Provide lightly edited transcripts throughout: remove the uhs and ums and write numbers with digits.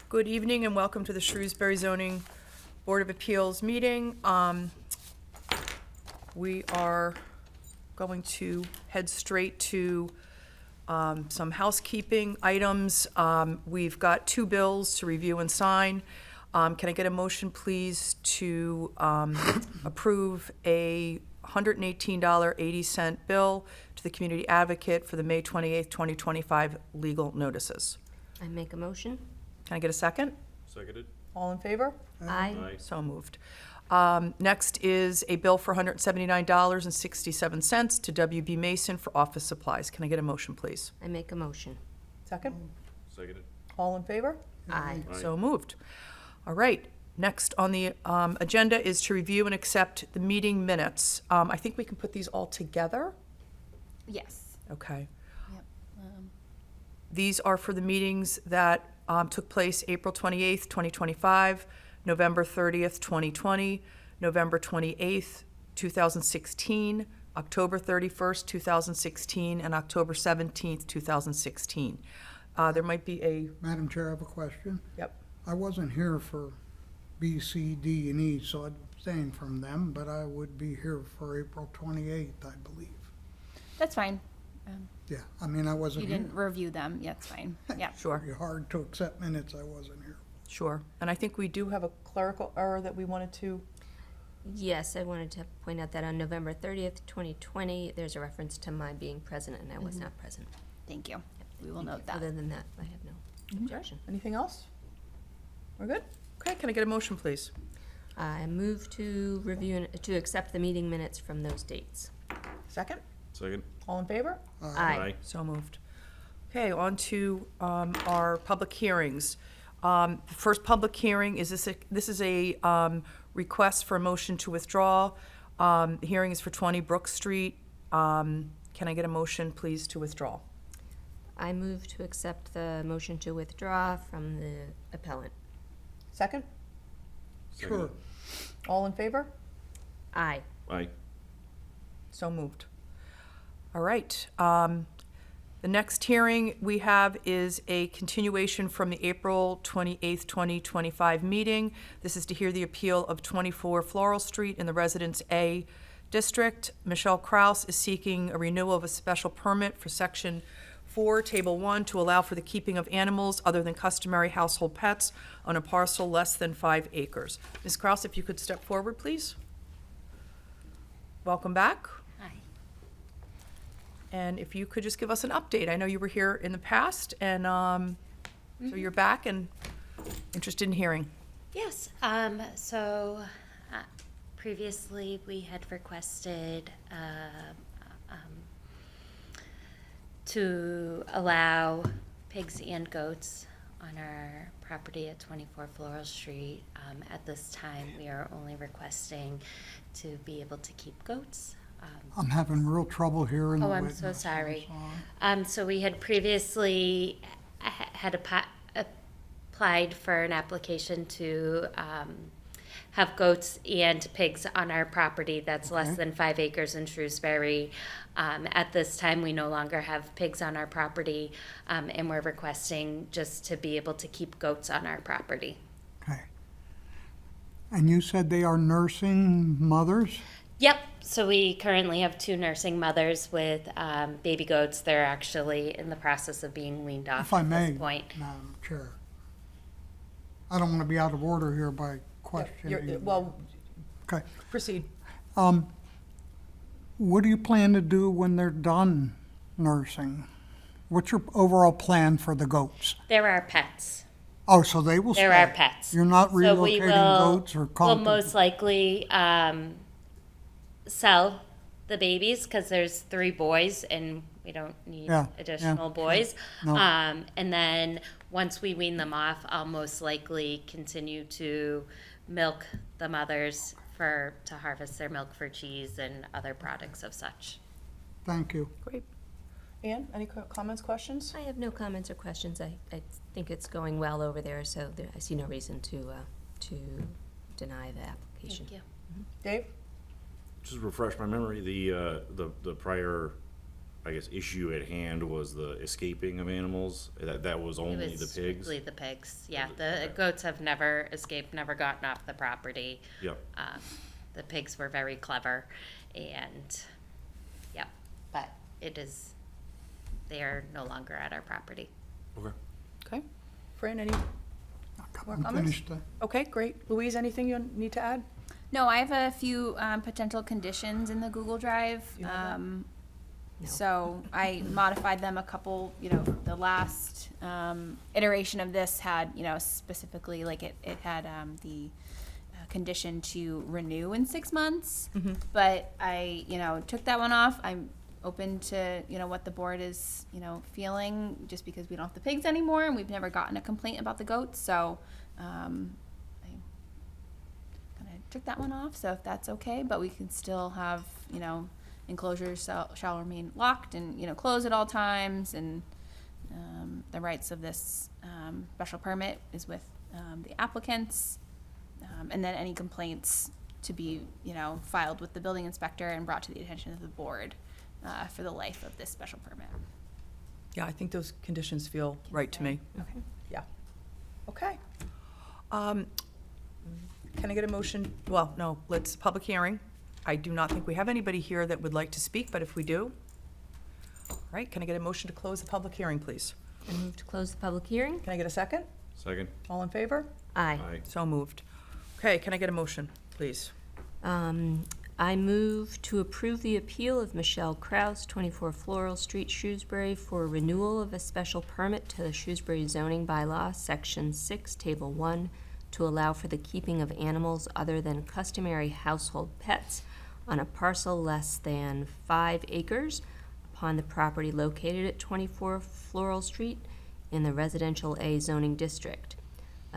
Good evening and welcome to the Shrewsbury Zoning Board of Appeals meeting. We are going to head straight to some housekeeping items. We've got two bills to review and sign. Can I get a motion, please, to approve a $118.80 bill to the Community Advocate for the May 28th, 2025 legal notices? I make a motion. Can I get a second? Seconded. All in favor? Aye. So moved. Next is a bill for $179.67 to WB Mason for office supplies. Can I get a motion, please? I make a motion. Second? Seconded. All in favor? Aye. Aye. So moved. All right. Next on the agenda is to review and accept the meeting minutes. I think we can put these all together. Yes. Okay. Yep. These are for the meetings that took place April 28th, 2025, November 30th, 2020, November 28th, 2016, October 31st, 2016, and October 17th, 2016. There might be a, Madam Chair, I have a question. yep, I wasn't here for B, C, D, and E, so I'd abstain from them, but I would be here for April 28th, I believe. That's fine. Yeah, I mean, I You wasn't here. didn't review them. Yeah, it's fine. Yeah. sure, It'd be hard to accept minutes, I wasn't here. sure. And I think we do have a clerical error that we wanted to, Yes, I wanted to point out that on November 30th, 2020, there's a reference to my being present, and I was not present. Thank you. We will note that. Other than that, I have no objection. anything else? We're good? Okay, can I get a motion, please? I move to review and to accept the meeting minutes from those dates. Second? Second. All in favor? Aye. So moved. Okay, on to our public hearings. The first public hearing is this is a request for a motion to withdraw. The hearing is for 20 Brook Street. Can I get a motion, please, to withdraw? I move to accept the motion to withdraw from the appellant. Second? Sure. All in favor? Aye. Aye. So moved. All right. The next hearing we have is a continuation from the April 28th, 2025 meeting. This is to hear the appeal of 24 Floral Street in the Residence A District. Michelle Kraus is seeking a renewal of a special permit for Section 4, Table 1, to allow for the keeping of animals other than customary household pets on a parcel less than 5 acres. Ms. Kraus, if you could step forward, please. Welcome back. Hi. And if you could just give us an update. I know you were here in the past, and so you're back and interested in hearing. Yes, previously we had requested to allow pigs and goats on our property at 24 Floral Street. At this time, we are only requesting to be able to keep goats. I'm having real trouble hearing the Oh, I'm witness. so sorry. sorry. So we had previously had applied for an application to have goats and pigs on our property that's less than 5 acres in Shrewsbury. At this time, we no longer have pigs on our property, and we're requesting just to be able to keep goats on our property. Okay. And you said they are nursing mothers? Yep. So we currently have 2 nursing mothers with baby goats. They're actually in the process of being weaned off If I at may, this point. Madam Chair. I don't want to be out of order here by questioning. Well, Okay. proceed. What do you plan to do when they're done nursing? What's your overall plan for the goats? They're our pets. Oh, so they will stay? They're our pets. You're not So we relocating will, goats or we'll content? most likely sell the babies because there's 3 boys and we don't need Yeah, additional yeah, boys. No. And then once we wean them off, I'll most likely continue to milk the mothers to harvest their milk for cheese and other products of such. Thank you. Great. Ann, any comments, questions? I have no comments or questions. I think it's going well over there, so I see no reason to deny the application. Thank you. Dave? Just refresh my memory, the prior I guess, issue at hand was the escaping of animals? That was It only was the pigs? strictly the pigs, yeah. Was it? The Okay. goats have never escaped, never gotten off the property. Yep. The pigs were very clever, and, yep, but they are no longer at our property. Okay. Okay. Fran, any? More I'm comments? finished. Okay, great. Louise, anything you need to add? No, I have a few potential conditions in the Google Drive. You have that? No. So I modified them a couple, the last iteration of this had, specifically, like it had the condition to renew in 6 months. But I, took that one off. I'm open to, what the board is, feeling, just because we don't have the pigs anymore and we've never gotten a complaint about the goats. So I kind of took that one off. So if that's okay, but we can still have, enclosures shall remain locked and, closed at all times, and the rights of this special permit is with the applicants, and then any complaints to be, filed with the building inspector and brought to the attention of the board for the life of this special permit. Yeah, I think those conditions feel right to me. Okay. Yeah. Okay. Can I get a motion? Well, no, let's, public hearing. I do not think we have anybody here that would like to speak, but if we do, all right, can I get a motion to close the public hearing, please? I move to close the public hearing. Can I get a second? Second? All in favor? Aye. Aye. So moved. Okay, can I get a motion, please? I move to approve the appeal of Michelle Kraus, 24 Floral Street, Shrewsbury, for renewal of a special permit to the Shrewsbury zoning bylaw, Section 6, Table 1, to allow for the keeping of animals other than customary household pets on a parcel less than 5 acres upon the property located at 24 Floral Street in the Residential A zoning district.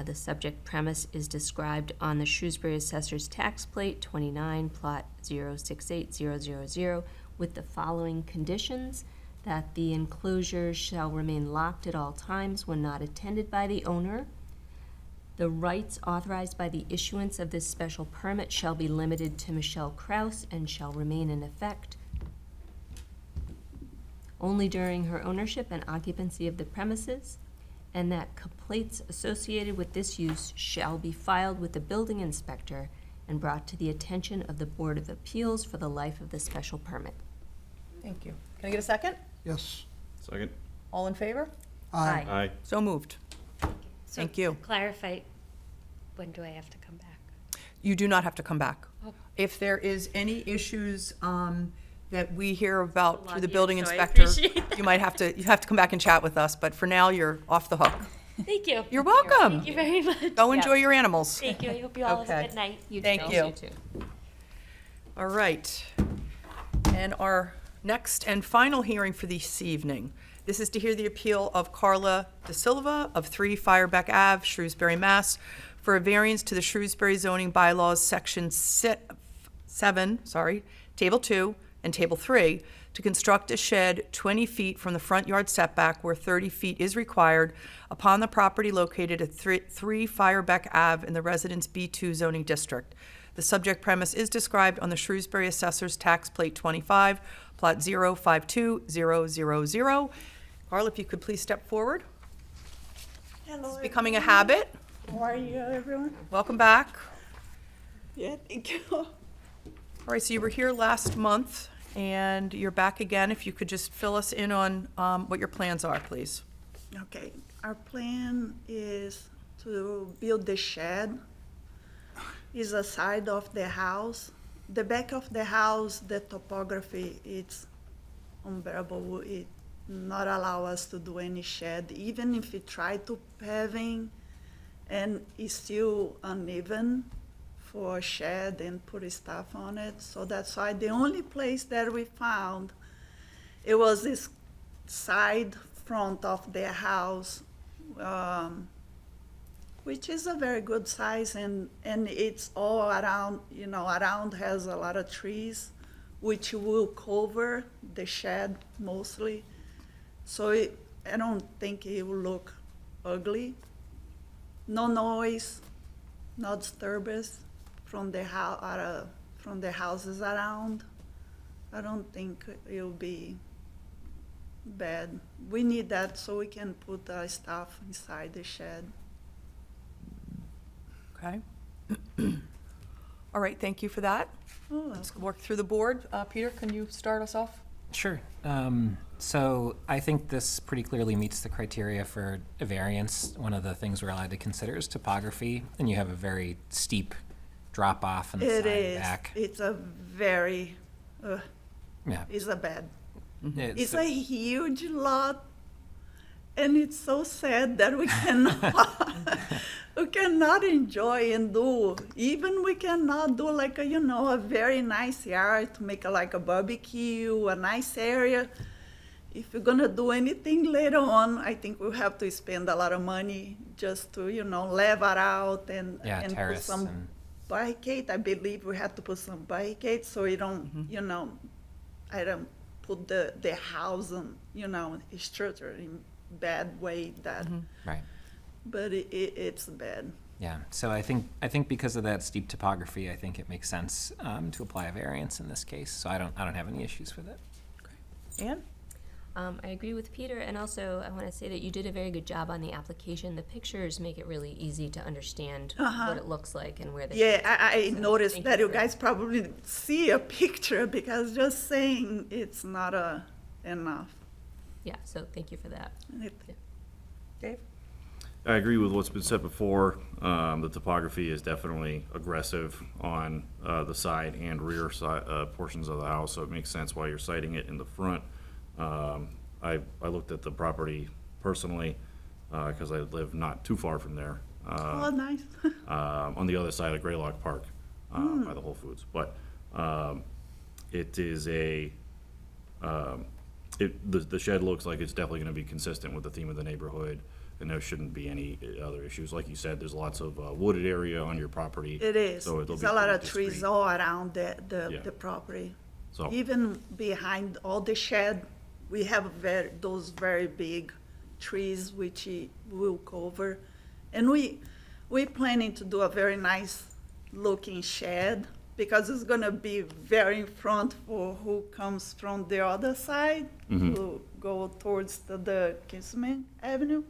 The subject premise is described on the Shrewsbury Assessor's Tax Plate 29, Plot 068000, with the following conditions: that the enclosures shall remain locked at all times when not attended by the owner. The rights authorized by the issuance of this special permit shall be limited to Michelle Kraus and shall remain in effect only during her ownership and occupancy of the premises, and that complaints associated with this use shall be filed with the building inspector and brought to the attention of the Board of Appeals for the life of the special permit. Thank you. Can I get a second? Yes. Second? All in favor? Aye. Aye. So moved. So Thank you. to clarify, when do I have to come back? You do not have to come back. Oh. If there is any issues that we hear about through the Long building year, so I inspector, appreciate that. you have to come back and chat with us, but for now, you're off the hook. Thank you. You're welcome. Thank you very much. Go enjoy your animals. Thank you. I hope you all have Okay. a good night. Thank you. All right. And our next and final hearing for this evening. This is to hear the appeal of Carla De Silva of 3 Firebeck Ave, Shrewsbury, Mass., for a variance to the Shrewsbury zoning bylaws, Section 7, Table 2 and Table 3, to construct a shed 20 feet from the front yard setback where 30 feet is required upon the property located at 3 Firebeck Ave in the Residence B2 zoning district. The subject premise is described on the Shrewsbury Assessor's Tax Plate 25, Plot 052000. Carla, if you could please step forward. Hello. It's becoming a habit. How are you, everyone? Welcome back. Yeah, thank you. All right, so you were here last month, and you're back again. If you could just fill us in on what your plans are, please. Okay, our plan is to build the shed. Is a side of the house. The back of the house, the topography, it's unbearable. It not allow us to do any shed, even if we try to paving, and it's still uneven for shed and put stuff on it. So that's why the only place that we found, it was this side front of the house, which is a very good size, and it's all around, around has a lot of trees, which will cover the shed mostly. So I don't think it will look ugly. No noise, no disturbance from the houses around. I don't think it will be bad. We need that so we can put stuff inside the shed. Okay. All right, thank you for that. Oh, Let's work through the board. Peter, can you start us off? Sure. So I think this pretty clearly meets the criteria for a variance. One of the things we're allowed to consider is topography, and you have a very steep drop off in the it side is. back. It's a very, Yeah. it's a bad. It's It's a huge lot, and it's so sad that we cannot, we cannot enjoy and do. Even we cannot do like a, a very nice yard to make like a barbecue, a nice area. If you're gonna do anything later on, I think we'll have to spend a lot of money just to, level it out and put terrace some and barricade. I believe we have to put some barricades so you don't, I don't put the house on, structure in bad way that, right. but it's bad. Yeah. So I think because of that steep topography, I think it makes sense to apply a variance in this case. So I don't have any issues with it. Ann? I agree with Peter, and also I want to say that you did a very good job on the application. The pictures make it really easy to understand what it looks like and where they. Yeah, I noticed thank that you you for- guys probably see a picture because just saying it's not enough. Yeah, so thank you for that. Dave? I agree with what's been said before. The topography is definitely aggressive on the side and rear side portions of the house, so it makes sense why you're citing it in the front. I looked at the property personally because I live not too far from there. Oh, nice. On the other side of Greylock Park by the Whole Foods. But it is the shed looks like it's definitely going to be consistent with the theme of the neighborhood, and there shouldn't be any other issues. Like you said, there's lots of wooded area on your property. It is. So it'll There's be a lot pretty of trees discreet. all around the Yeah. property. So, Even behind all the shed, we have those very big trees which will cover. And we're planning to do a very nice looking shed because it's gonna be very in front for who comes from the other side to go towards the Kingsman Avenue.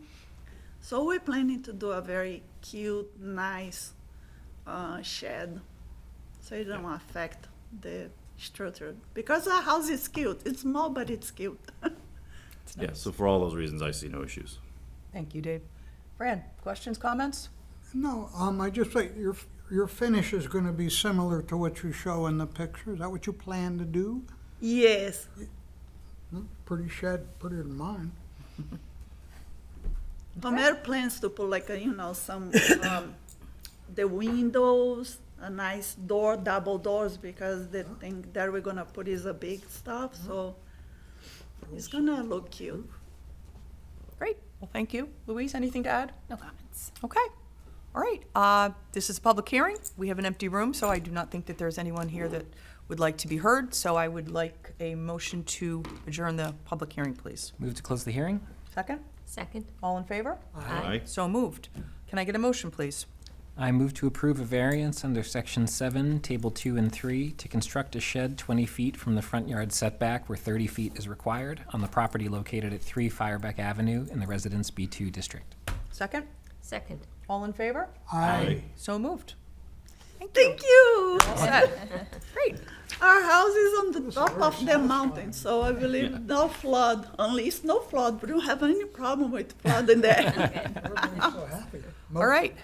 So we're planning to do a very cute, nice shed, so it don't affect the structure. Because our house is cute. It's small, but it's cute. yeah, so for all those reasons, I see no issues. Thank you, Dave. Fran, questions, comments? No, I just say, your finish is gonna be similar to what you show in the picture. Is that what you plan to do? Yes. Pretty shed, prettier than mine. Homero plans to put like some the windows, a nice door, double doors, because the thing that we're gonna put is a big stuff, so it's gonna look cute. Great. Well, thank you. Louise, anything to add? No comments. Okay. All right. This is a public hearing. We have an empty room, so I do not think that there's anyone here that would like to be heard. So I would like a motion to adjourn the public hearing, please. Move to close the hearing. Second? Second? All in favor? Aye. So moved. Can I get a motion, please? I move to approve a variance under Section 7, Table 2 and 3, to construct a shed 20 feet from the front yard setback where 30 feet is required on the property located at 3 Firebeck Avenue in the Residence B2 District. Second? Second. All in favor? Aye. So moved. Thank you. Great. Our house is on the top of the mountain, so I believe no flood, only snow flood. We don't have any problem with flood in there. Everybody's so happy. All right.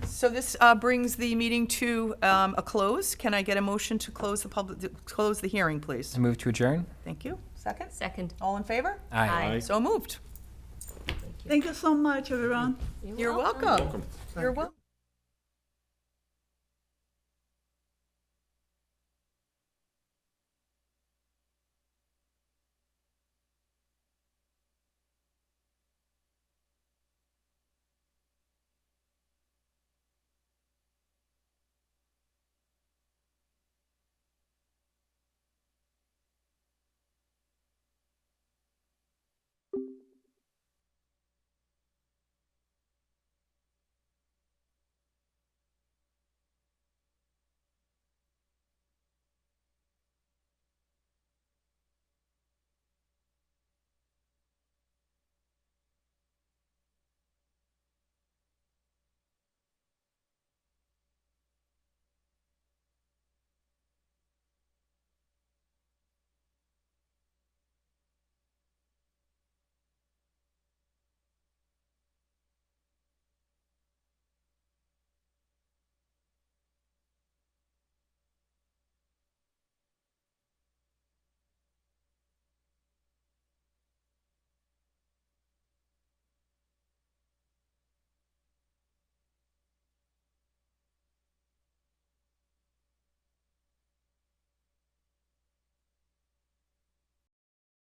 So this brings the meeting to a close. Can I get a motion to close close the hearing, please? I move to adjourn. Thank you. Second? Second. All in favor? Aye. So moved. Thank you so much, everyone. You're welcome. You're welcome.